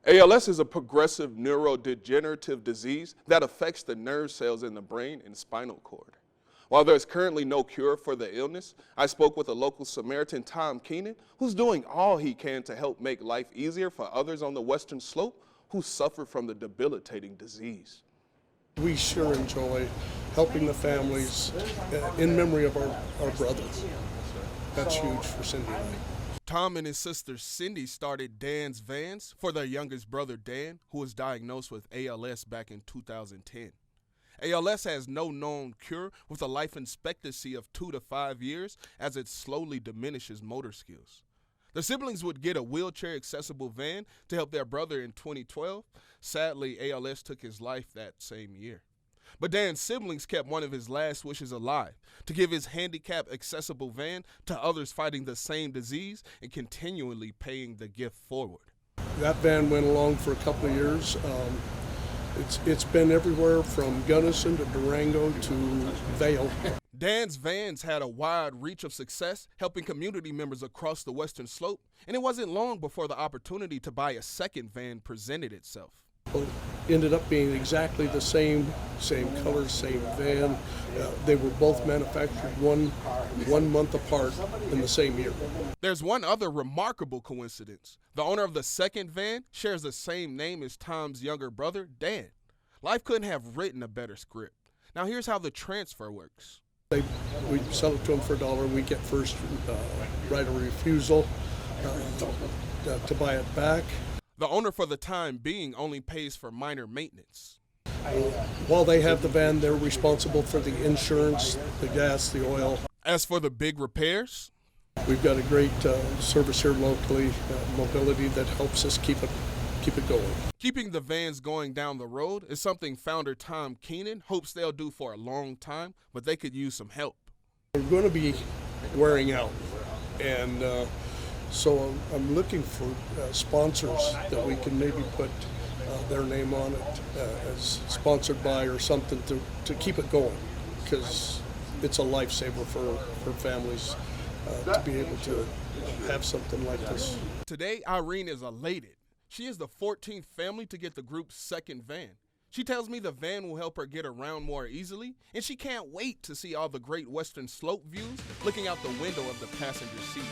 ALS is a progressive neurodegenerative disease that affects the nerve cells in the brain and spinal cord. While there's currently no cure for the illness, I spoke with a local Samaritan Tom Keenan, who's doing all he can to help make life easier for others on the Western Slope who suffer from the debilitating disease. We sure enjoy helping the families in memory of our brother. That's huge for Cindy and I. Tom and his sister Cindy started Dan's Vans for their youngest brother Dan, who was diagnosed with ALS back in 2010. ALS has no known cure, with a life expectancy of 2 to 5 years as it slowly diminishes motor skills. The siblings would get a wheelchair-accessible van to help their brother in 2012. Sadly, ALS took his life that same year. But Dan's siblings kept one of his last wishes alive, to give his handicap-accessible van to others fighting the same disease and continually paying the gift forward. That van went along for a couple of years. It's been everywhere from Gunnison to Durango to Vail. Dan's Vans had a wide reach of success, helping community members across the Western Slope, and it wasn't long before the opportunity to buy a second van presented itself. It ended up being exactly the same color, same van. They were both manufactured one month apart in the same year. There's one other remarkable coincidence. The owner of the second van shares the same name as Tom's younger brother, Dan. Life couldn't have written a better script. Now here's how the transfer works. We sell it to them for $1. We get first right of refusal to buy it back. The owner for the time being only pays for minor maintenance. While they have the van, they're responsible for the insurance, the gas, the oil. As for the big repairs, we've got a great service here locally, mobility, that helps us keep it going. Keeping the vans going down the road is something founder Tom Keenan hopes they'll do for a long time, but they could use some help. We're going to be wearing out, and so I'm looking for sponsors that we can maybe put their name on it as sponsored by or something to keep it going, because it's a lifesaver for families to be able to have something like this. Today, Irene is elated. She is the 14th family to get the group's second van. She tells me the van will help her get around more easily, and she can't wait to see all the great Western Slope views looking out the window of the passenger seat.